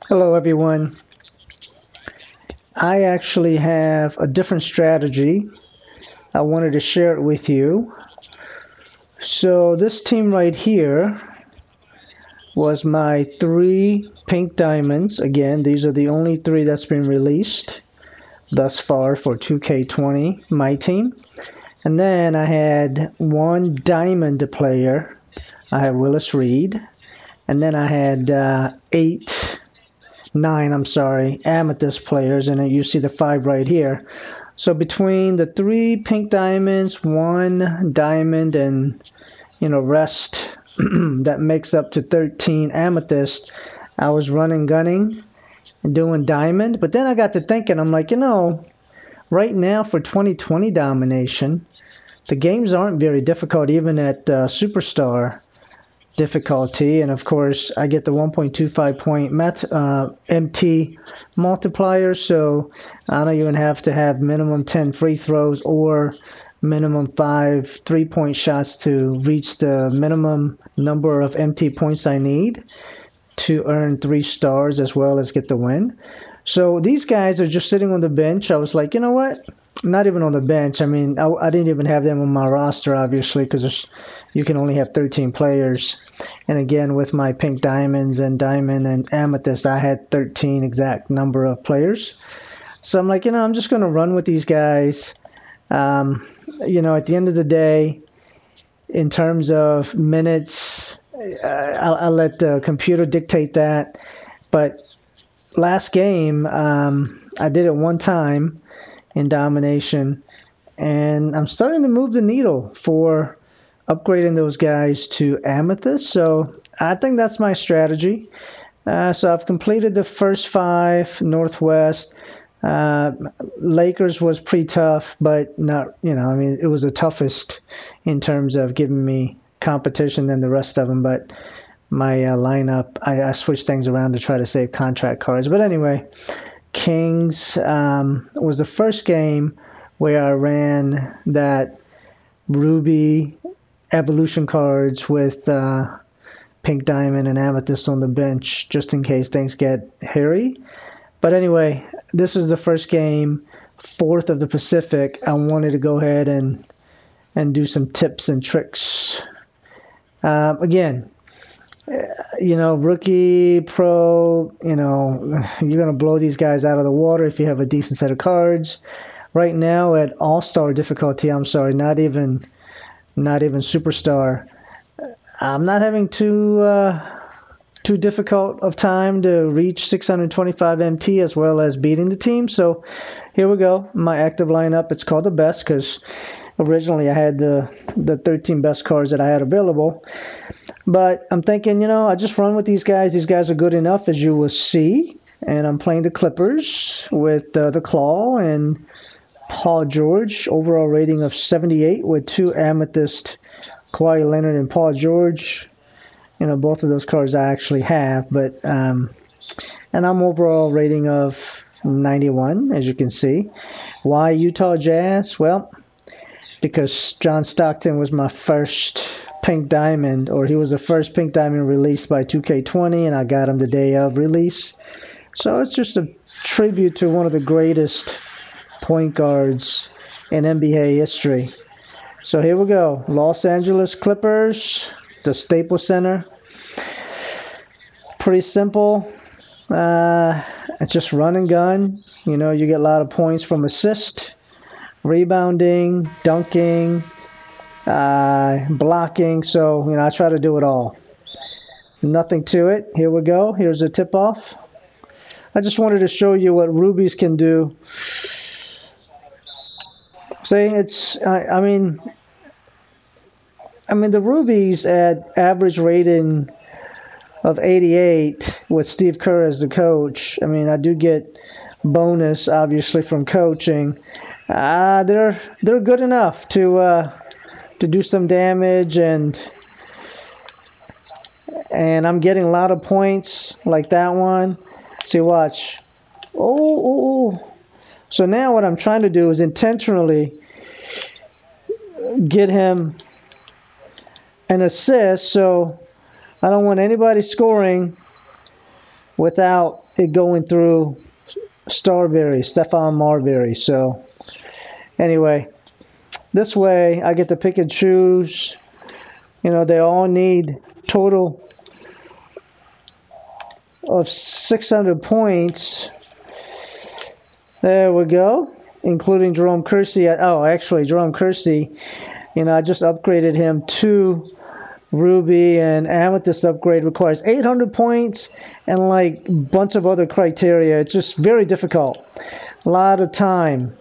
Hello, everyone. I actually have a different strategy. I wanted to share it with you. So this team right here was my 3 pink diamonds. Again, these are the only 3 that's been released thus far for 2K20 MyTeam. And then I had 1 diamond player. I had Willis Reed. And then I had 9 amethyst players, and then you see the 5 right here. So between the 3 pink diamonds, 1 diamond, and rest, that makes up to 13 amethyst. I was running gunning and doing diamond, but then I got to thinking, I'm like, right now for 2020 domination, the games aren't very difficult even at superstar difficulty, and of course I get the 1.25 point MT multiplier, so I don't even have to have minimum 10 free throws or minimum 5 3-point shots to reach the minimum number of MT points I need to earn 3 stars as well as get the win. So these guys are just sitting on the bench. I was like, you know what? Not even on the bench. I mean, I didn't even have them on my roster, obviously, because you can only have 13 players. And again, with my pink diamonds and diamond and amethyst, I had 13 exact number of players. So I'm like, I'm just going to run with these guys. At the end of the day, in terms of minutes, I'll let the computer dictate that. But last game, I did it 1 time in domination, and I'm starting to move the needle for upgrading those guys to amethyst. So I think that's my strategy. So I've completed the first 5 Northwest. Lakers was pretty tough, but not, it was the toughest in terms of giving me competition than the rest of them. But my lineup, I switched things around to try to save contract cards. But anyway, Kings was the first game where I ran that Ruby evolution cards with pink diamond and amethyst on the bench just in case things get hairy. But anyway, this is the first game, 4th of the Pacific. I wanted to go ahead and do some tips and tricks. Again, rookie, pro, you're going to blow these guys out of the water if you have a decent set of cards. Right now at all-star difficulty, not even superstar, I'm not having too difficult of time to reach 625 MT as well as beating the team. So here we go. My active lineup, it's called the best because originally I had the 13 best cards that I had available. But I'm thinking, I just run with these guys. These guys are good enough, as you will see. And I'm playing the Clippers with the Claw and Paul George. Overall rating of 78 with 2 amethyst, Kawhi Leonard and Paul George. Both of those cards I actually have. But and I'm overall rating of 91, as you can see. Why Utah Jazz? Well, because John Stockton was my first pink diamond, or he was the first pink diamond released by 2K20, and I got him the day of release. So it's just a tribute to one of the greatest point guards in NBA history. So here we go. Los Angeles Clippers, the Staples Center. Pretty simple. It's just run and gun. You get a lot of points from assist, rebounding, dunking, blocking. So, I try to do it all. Nothing to it. Here we go. Here's a tip-off. I just wanted to show you what rubies can do. See, I mean, the rubies at average rating of 88 with Steve Kerr as the coach. I do get bonus, obviously, from coaching. They're good enough to do some damage, and I'm getting a lot of points like that one. See, watch. Oh. So now what I'm trying to do is intentionally get him an assist, so I don't want anybody scoring without it going through Stephon Marbury. So anyway, this way I get to pick and choose. You know, they all need total of 600 points. There we go, including Jerome Kersey. Oh, actually, Jerome Kersey, you know, I just upgraded him to Ruby, and Amethyst upgrade requires 800 points and like a bunch of other criteria. It's just very difficult. A lot of time.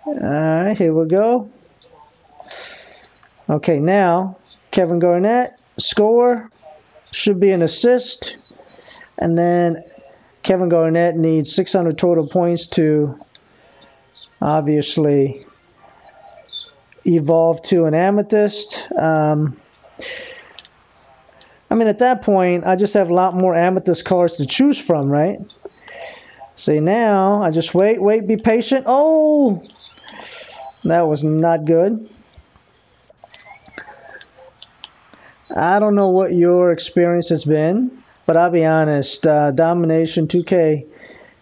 Alright, here we go. Okay, now Kevin Garnett, score, should be an assist. And then Kevin Garnett needs 600 total points to obviously evolve to an Amethyst. I mean, at that point, I just have a lot more Amethyst cards to choose from, right? See, now, I just wait, be patient. Oh! That was not good. I don't know what your experience has been, but I'll be honest, Domination 2K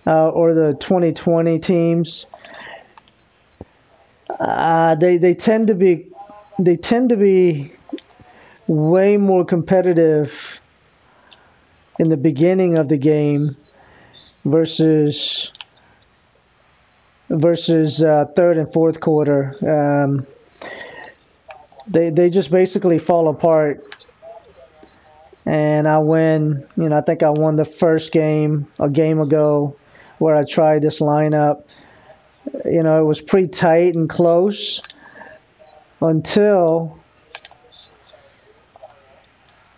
or the 2020 teams, they tend to be way more competitive in the beginning of the game versus third and fourth quarter. They just basically fall apart. And I win, you know, I think I won the first game a game ago where I tried this lineup. You know, it was pretty tight and close until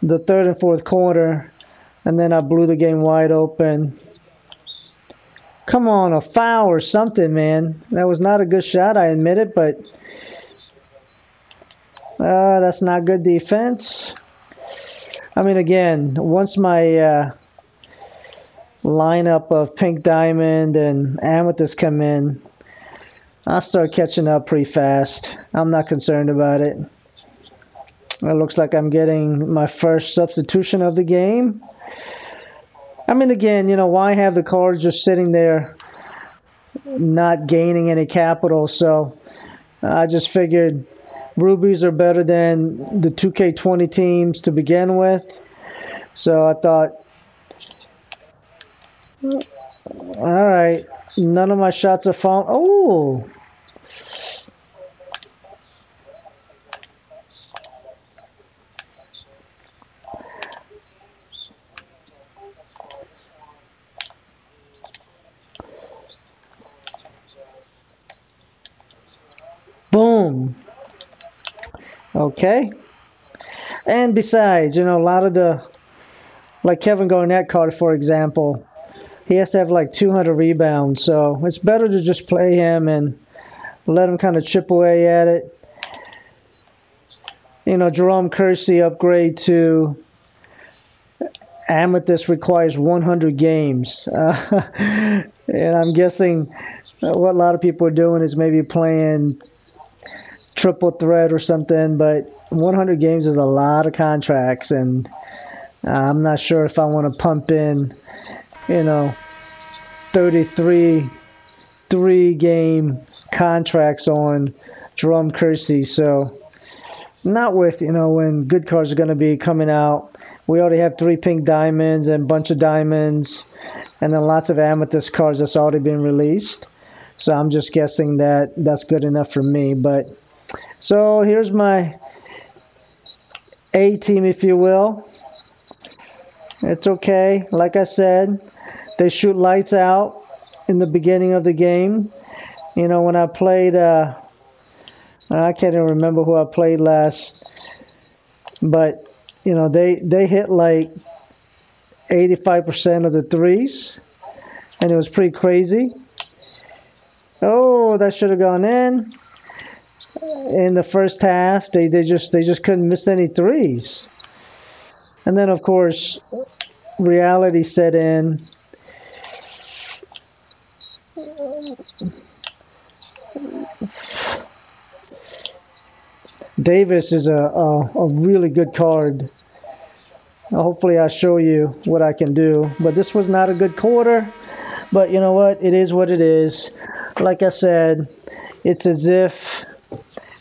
the third and fourth quarter, and then I blew the game wide open. Come on, a foul or something, man. That was not a good shot, I admit it, but that's not good defense. I mean, again, once my lineup of Pink Diamond and Amethyst come in, I'll start catching up pretty fast. I'm not concerned about it. It looks like I'm getting my first substitution of the game. I mean, again, you know, why have the cards just sitting there not gaining any capital? So I just figured rubies are better than the 2K20 teams to begin with. So I thought, all right, none of my shots are falling. Oh! Boom. Okay. And besides, you know, a lot of the, like Kevin Garnett card, for example, he has to have like 200 rebounds. So it's better to just play him and let him kind of chip away at it. You know, Jerome Kersey upgrade to Amethyst requires 100 games. And I'm guessing what a lot of people are doing is maybe playing triple threat or something, but 100 games is a lot of contracts, and I'm not sure if I want to pump in, you know, 33 3-game contracts on Jerome Kersey. So not with, you know, when good cards are going to be coming out. We already have 3 pink diamonds and a bunch of diamonds, and then lots of amethyst cards that's already been released. So I'm just guessing that that's good enough for me. But so here's my A team, if you will. It's okay. Like I said, they shoot lights out in the beginning of the game. You know, when I played, I can't even remember who I played last, but you know, they hit like 85% of the threes, and it was pretty crazy. Oh, that should have gone in. In the first half, they just couldn't miss any threes. And then, of course, reality set in. Davis is a really good card. Hopefully I'll show you what I can do. But this was not a good quarter. But you know what? It is what it is. Like I said, it's as if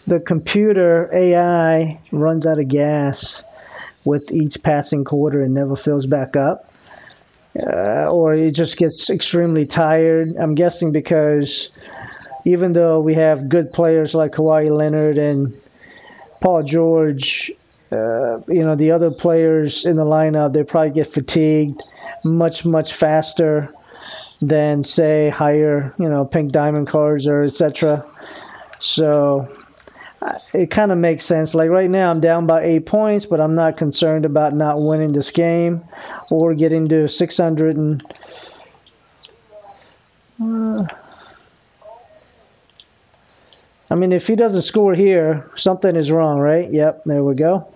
the computer AI runs out of gas with each passing quarter and never fills back up. Or it just gets extremely tired. I'm guessing because even though we have good players like Kawhi Leonard and Paul George, the other players in the lineup, they probably get fatigued much faster than, say, higher, pink diamond cards or etc. So it kind of makes sense. Like right now, I'm down by 8 points, but I'm not concerned about not winning this game or getting to 600 and. I mean, if he doesn't score here, something is wrong, right? Yep, there we go.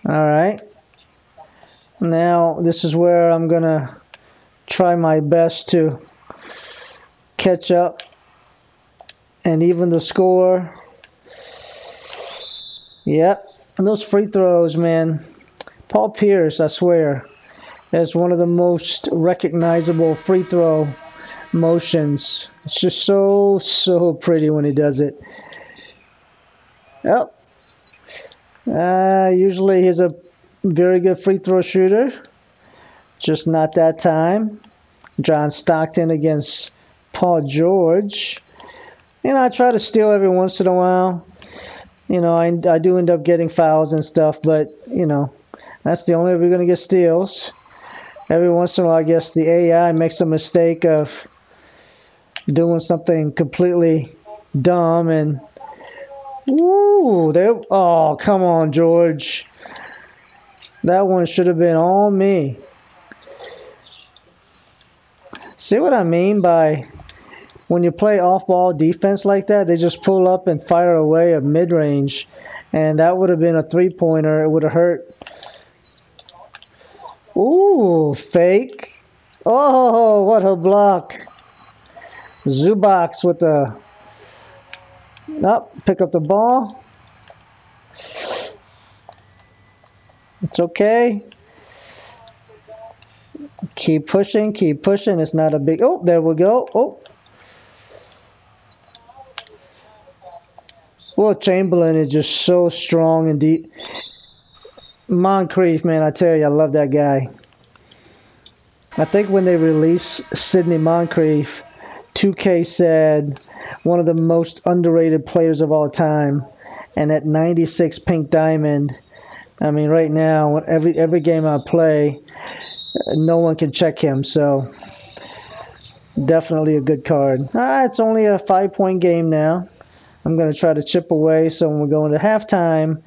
All right. Now, this is where I'm going to try my best to catch up and even the score. Yep. And those free throws, man. Paul Pierce, I swear, is one of the most recognizable free throw motions. It's just so pretty when he does it. Yep. Usually he's a very good free throw shooter. Just not that time. John Stockton against Paul George. I try to steal every once in a while. I do end up getting fouls and stuff, but, that's the only way we're going to get steals. Every once in a while, I guess the AI makes a mistake of doing something completely dumb and woo, oh, come on, George. That one should have been all me. See what I mean by when you play off-ball defense like that, they just pull up and fire away a mid-range, and that would have been a three-pointer. It would have hurt. Ooh, fake. Oh, what a block. Zubac with the... Nope, pick up the ball. It's okay. Keep pushing, keep pushing. It's not a big... Oh, there we go. Oh. Well, Chamberlain is just so strong and deep. Moncrief, man, I tell you, I love that guy. I think when they released Sidney Moncrief, 2K said one of the most underrated players of all time. And at 96 pink diamond, I mean, right now, every game I play, no one can check him. So, definitely a good card. It's only a 5-point game now. I'm going to try to chip away. So, when we go into halftime,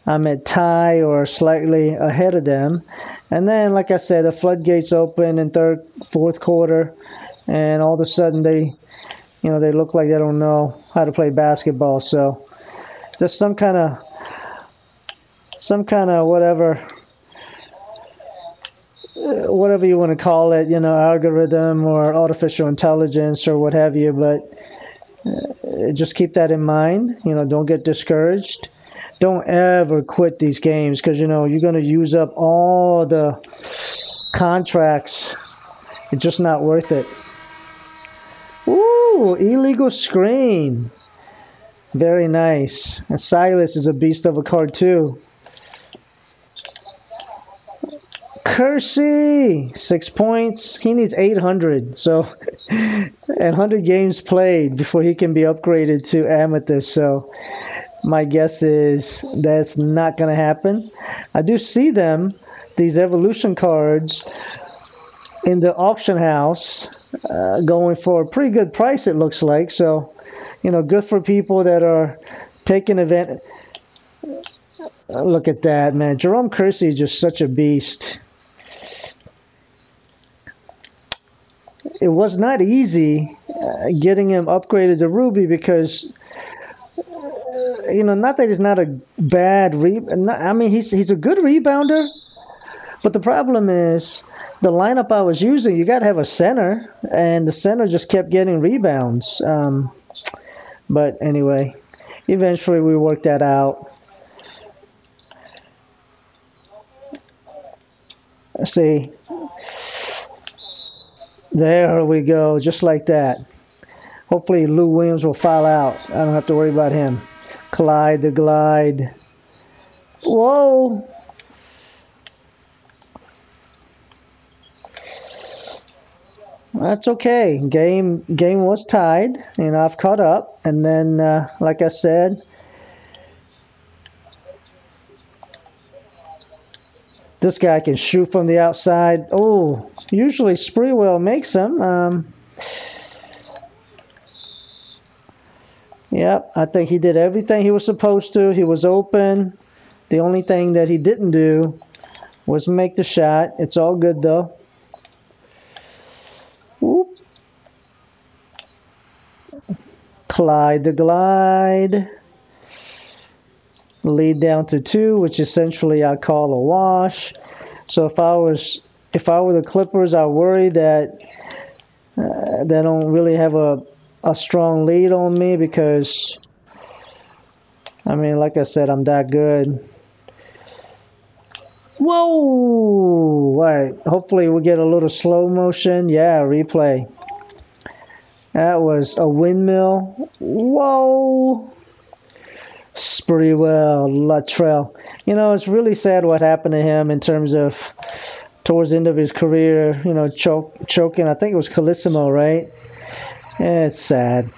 I'm at tie or slightly ahead of them. And then, like I said, the floodgates open in third, fourth quarter. And all of a sudden, they look like they don't know how to play basketball. So, just some kind of whatever you want to call it, algorithm or artificial intelligence or what have you. But just keep that in mind. Don't get discouraged. Don't ever quit these games because, you're going to use up all the contracts. It's just not worth it. Ooh, illegal screen. Very nice. And Silas is a beast of a card too. Kersey, 6 points. He needs 800. So, and 100 games played before he can be upgraded to Amethyst. So, my guess is that's not going to happen. I do see them, these evolution cards, in the auction house, going for a pretty good price, it looks like. So, good for people that are taking advantage. Look at that, man. Jerome Kersey is just such a beast. It was not easy getting him upgraded to Ruby because, not that he's not a bad I mean, he's a good rebounder, but the problem is the lineup I was using, you got to have a center, and the center just kept getting rebounds. But anyway, eventually we worked that out. Let's see. There we go, just like that. Hopefully Lou Williams will foul out. I don't have to worry about him. Clyde the glide. Whoa! That's okay. Game was tied, and I've caught up. And then, like I said, this guy can shoot from the outside. Oh, usually Sprewell makes him. Yep, I think he did everything he was supposed to. He was open. The only thing that he didn't do was make the shot. It's all good, though. Whoop. Clyde the glide. Lead down to 2, which essentially I call a wash. So if I were the Clippers, I worry that they don't really have a strong lead on me because, I mean, like I said, I'm that good. Whoa! All right, hopefully we'll get a little slow motion. Yeah, replay. That was a windmill. Whoa! Sprewell, Luttrell. You know, it's really sad what happened to him in terms of towards the end of his career, you know, choking. I think it was Colissimo, right? Yeah, it's sad.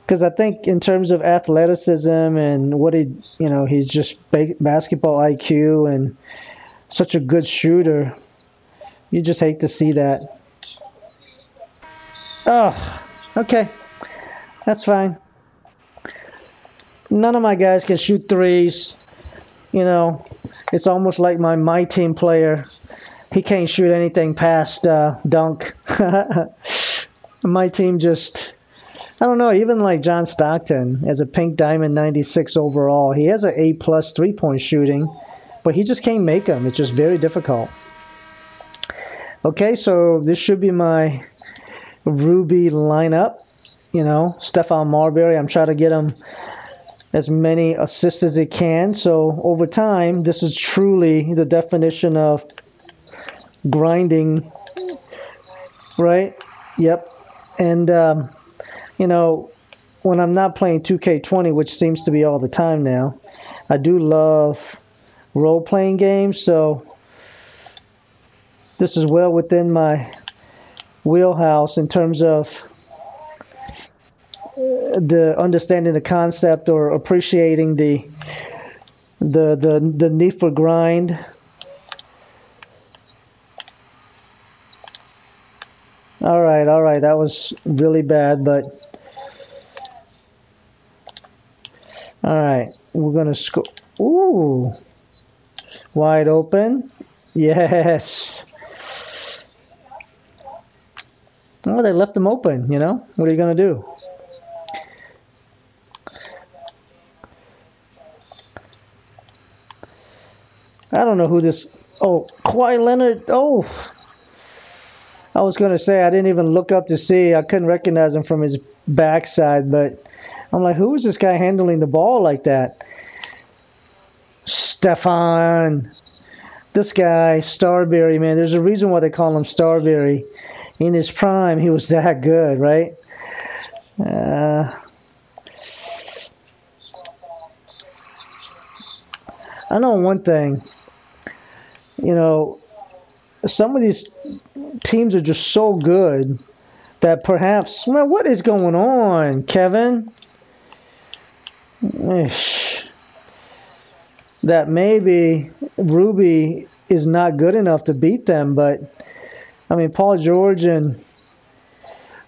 Because I think in terms of athleticism and what he's just basketball IQ and such a good shooter. You just hate to see that. Oh, okay. That's fine. None of my guys can shoot threes. You know, it's almost like my MyTeam player. He can't shoot anything past dunk. My team just, I don't know, even like John Stockton as a pink diamond 96 overall. He has an A+ 3-point shooting, but he just can't make them. It's just very difficult. Okay, so this should be my Ruby lineup. You know, Stephon Marbury, I'm trying to get him as many assists as he can. So over time, this is truly the definition of grinding, right? Yep. And, you know, when I'm not playing 2K20, which seems to be all the time now, I do love role-playing games. So this is well within my wheelhouse in terms of the understanding the concept or appreciating the need for grind. All right, that was really bad, but all right, we're gonna score. Ooh, wide open. Yes. Oh, they left them open. You know, what are you gonna do? I don't know who this... Oh, Kawhi Leonard. Oh, I was going to say I didn't even look up to see. I couldn't recognize him from his backside, but I'm like, who is this guy handling the ball like that? Stephon. This guy, Starberry, man. There's a reason why they call him Starberry. In his prime, he was that good, right? I know one thing. You know, some of these teams are just so good that perhaps, well, what is going on, Kevin? That maybe Ruby is not good enough to beat them, but I mean, Paul George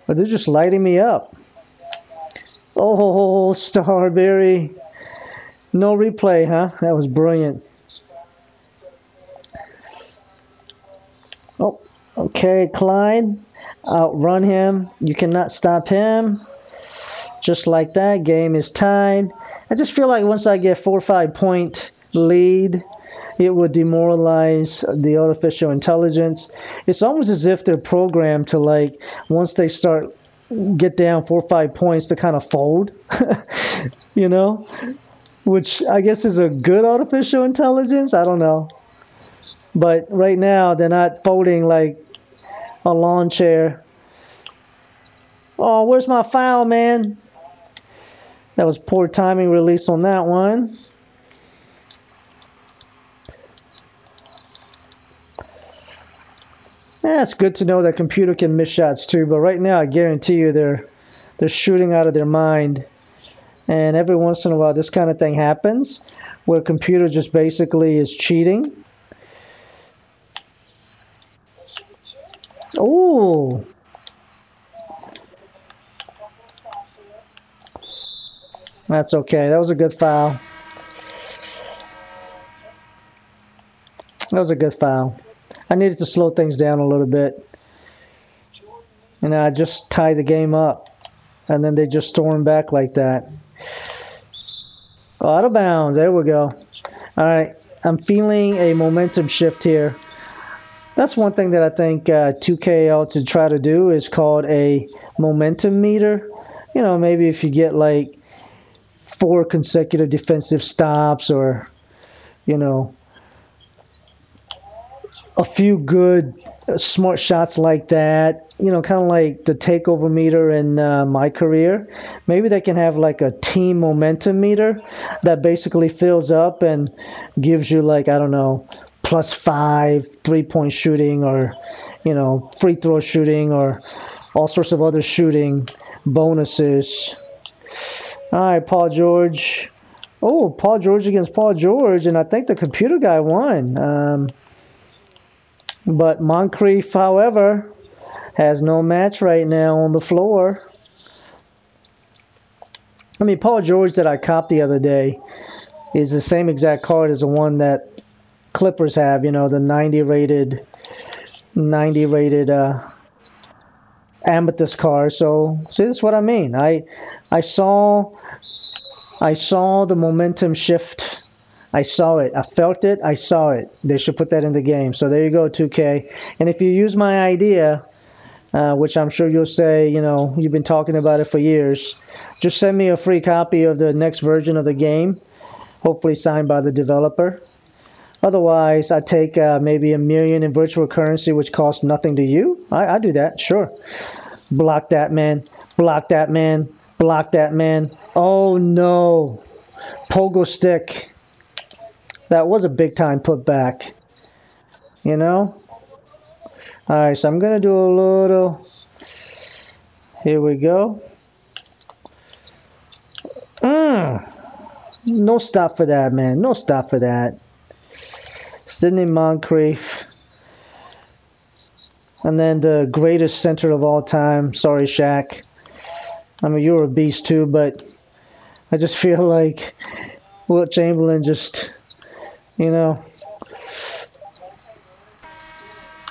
but they're just lighting me up. Oh, Starberry. No replay, huh? That was brilliant. Oh, okay, Clyde. Outrun him. You cannot stop him. Just like that, game is tied. I just feel like once I get 4 or 5 point lead. It would demoralize the artificial intelligence. It's almost as if they're programmed to, like, once they start get down 4 or 5 points to kind of fold, you know, which I guess is a good artificial intelligence. I don't know. But right now, they're not folding like a lawn chair. Oh, where's my foul, man? That was poor timing release on that one. Yeah, it's good to know that computer can miss shots too, but right now I guarantee you they're shooting out of their mind. And every once in a while this kind of thing happens where computer just basically is cheating. Ooh. That's okay. That was a good foul. That was a good foul. I needed to slow things down a little bit. And I just tied the game up. And then they just stormed back like that. Oh, out of bounds. There we go. Alright. I'm feeling a momentum shift here. That's one thing that I think 2K ought to try to do is called a momentum meter. You know, maybe if you get like 4 consecutive defensive stops or, you know, a few good smart shots like that, you know, kind of like the takeover meter in my career. Maybe they can have like a team momentum meter that basically fills up and gives you like, I don't know, +5 3-point shooting or, you know, free throw shooting or all sorts of other shooting bonuses. All right, Paul George. Oh, Paul George against Paul George, and I think the computer guy won. But Moncrief, however, has no match right now on the floor. I mean, Paul George that I copped the other day is the same exact card as the one that Clippers have, you know, the 90 rated amethyst card. So see, that's what I mean. I saw the momentum shift. I saw it. I felt it. I saw it. They should put that in the game. So there you go, 2K. And if you use my idea, which I'm sure you'll say, you know, you've been talking about it for years, just send me a free copy of the next version of the game, hopefully signed by the developer. Otherwise, I take maybe $1 million in virtual currency, which costs nothing to you. I do that, sure. Block that, man. Block that, man. Block that, man. Oh, no. Pogo stick. That was a big-time putback. You know? Alright, so I'm going to do a little... Here we go. No stop for that, man. No stop for that. Sidney Moncrief. And then the greatest center of all time. Sorry, Shaq. I mean, you're a beast too, but I just feel like Wilt Chamberlain just, you know.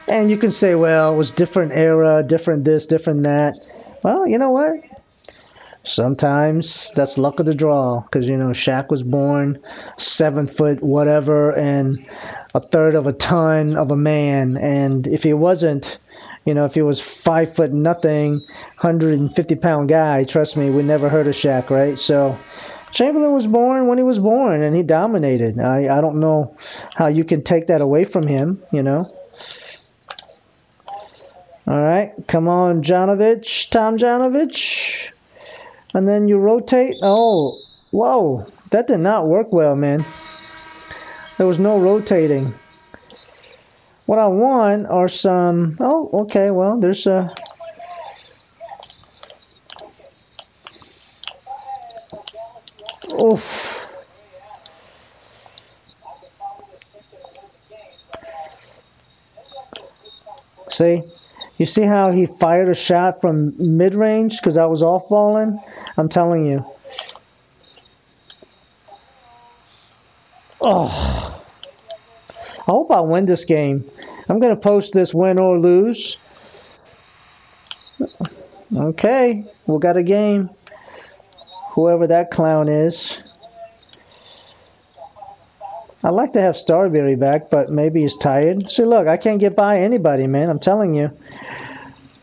And you can say, well, it was different era, different this, different that. Well, you know what? Sometimes that's luck of the draw. Because, you know, Shaq was born 7 foot whatever and a third of a ton of a man. And if he wasn't, you know, if he was 5 foot nothing, 150-pound guy, trust me, we never heard of Shaq, right? So Chamberlain was born when he was born, and he dominated. I don't know how you can take that away from him, you know. All right, come on, Janovich, Tom Janovich. And then you rotate. Oh, whoa, that did not work well, man. There was no rotating. What I want are some... Oh, okay, well, there's a... Oof. See? You see how he fired a shot from mid-range because I was off-balling? I'm telling you. Oh. I hope I win this game. I'm going to post this win or lose. Okay. We got a game. Whoever that clown is. I'd like to have Starberry back, but maybe he's tired. See, look, I can't get by anybody, man. I'm telling you.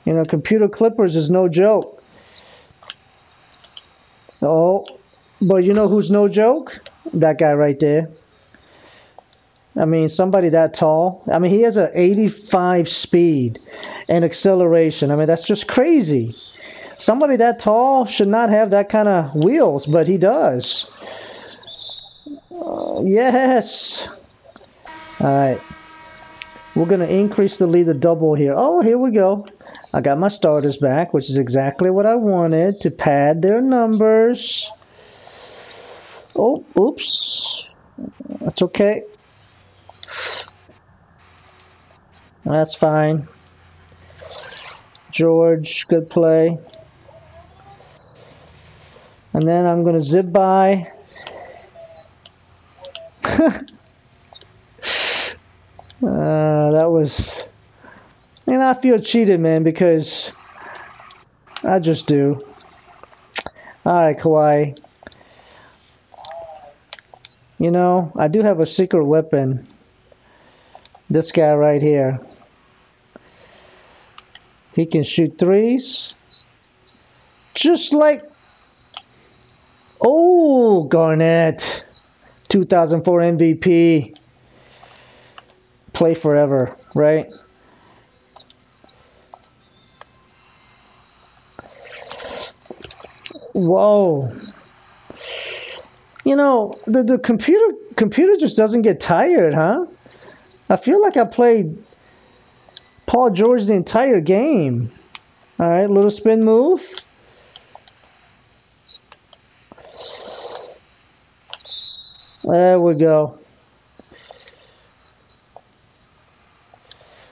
You know, computer clippers is no joke. Oh, but you know who's no joke? That guy right there. I mean, somebody that tall. I mean, he has an 85 speed and acceleration. I mean, that's just crazy. Somebody that tall should not have that kind of wheels, but he does. Yes. All right. We're going to increase the lead to double here. Oh, here we go. I got my starters back, which is exactly what I wanted, to pad their numbers. Oh, oops. That's okay. That's fine. George, good play. And then I'm going to zip by. That was... And I feel cheated, man, because I just do. Alright, Kawhi. You know, I do have a secret weapon. This guy right here. He can shoot threes. Just like... Oh, Garnett. 2004 MVP. Play forever, right? Whoa. You know, the computer just doesn't get tired, huh? I feel like I played Paul George the entire game. All right, little spin move. There we go.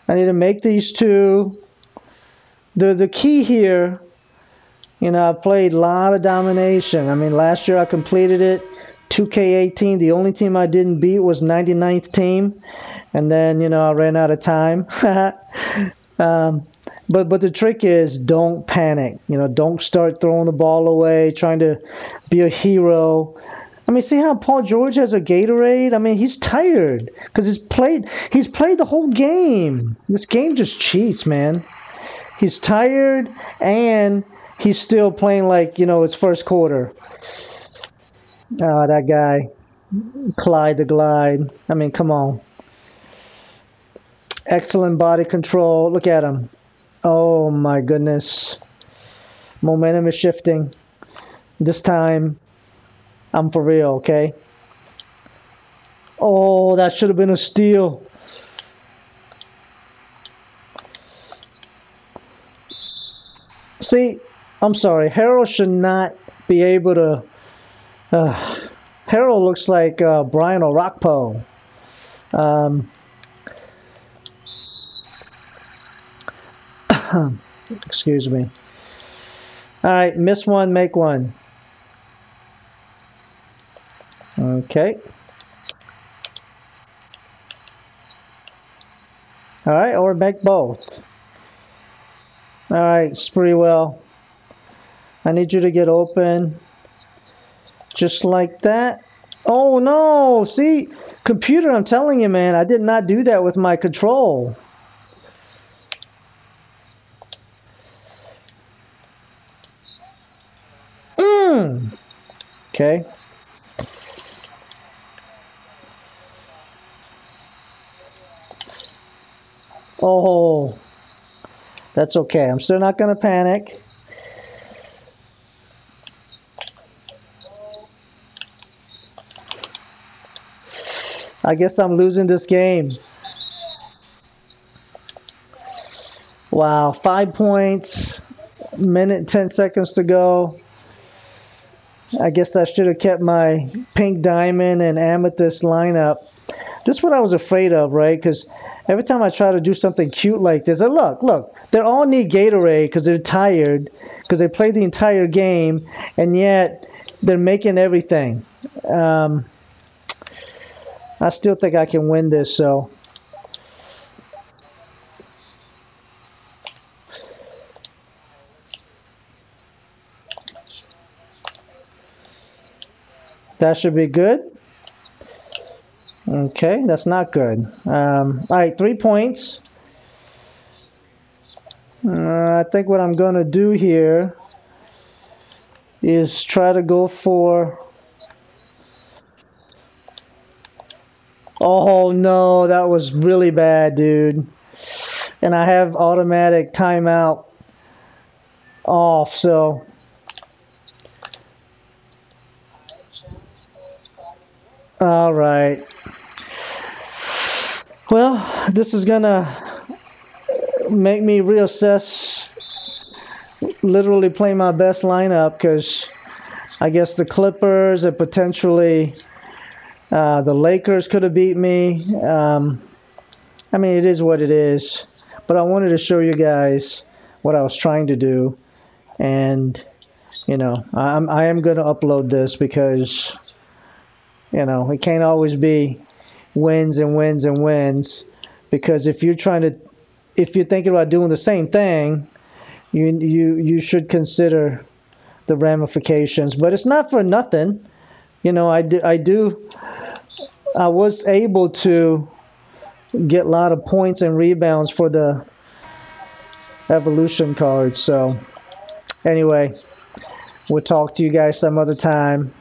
I need to make these two. The key here, you know, I played a lot of domination. I mean, last year I completed it. 2K18, the only team I didn't beat was 99th team. And then, you know, I ran out of time. But the trick is don't panic. You know, don't start throwing the ball away, trying to be a hero. I mean, see how Paul George has a Gatorade? I mean, he's tired because he's played the whole game. This game just cheats, man. He's tired and he's still playing like, you know, his first quarter. Oh, that guy. Clyde the Glide. I mean, come on. Excellent body control. Look at him. Oh, my goodness. Momentum is shifting. This time, I'm for real, okay? Oh, that should have been a steal. See, I'm sorry. Harold should not be able to... Harold looks like Brian O'Rockpo. Excuse me. All right, miss one, make one. Okay. All right, or make both. All right, Spreewell. I need you to get open. Just like that. Oh, no. See, computer, I'm telling you, man, I did not do that with my control. Okay. Oh, that's okay. I'm still not going to panic. I guess I'm losing this game. Wow, 5 points, minute 10 seconds to go. I guess I should have kept my pink diamond and amethyst lineup. This is what I was afraid of, right? Because every time I try to do something cute like this, and look, they all need Gatorade because they're tired, because they played the entire game, and yet they're making everything. I still think I can win this, so. That should be good. Okay, that's not good. All right, 3 points. I think what I'm going to do here is try to go for... Oh, no, that was really bad, dude. And I have automatic timeout off, so... All right. Well, this is gonna make me reassess, literally play my best lineup, because I guess the Clippers and potentially the Lakers could have beat me. I mean, it is what it is. But I wanted to show you guys what I was trying to do. And, you know, I am going to upload this because, you know, it can't always be wins and wins and wins, because if you're thinking about doing the same thing, you should consider the ramifications. But it's not for nothing, you know. I was able to get a lot of points and rebounds for the evolution cards. So anyway, we'll talk to you guys some other time.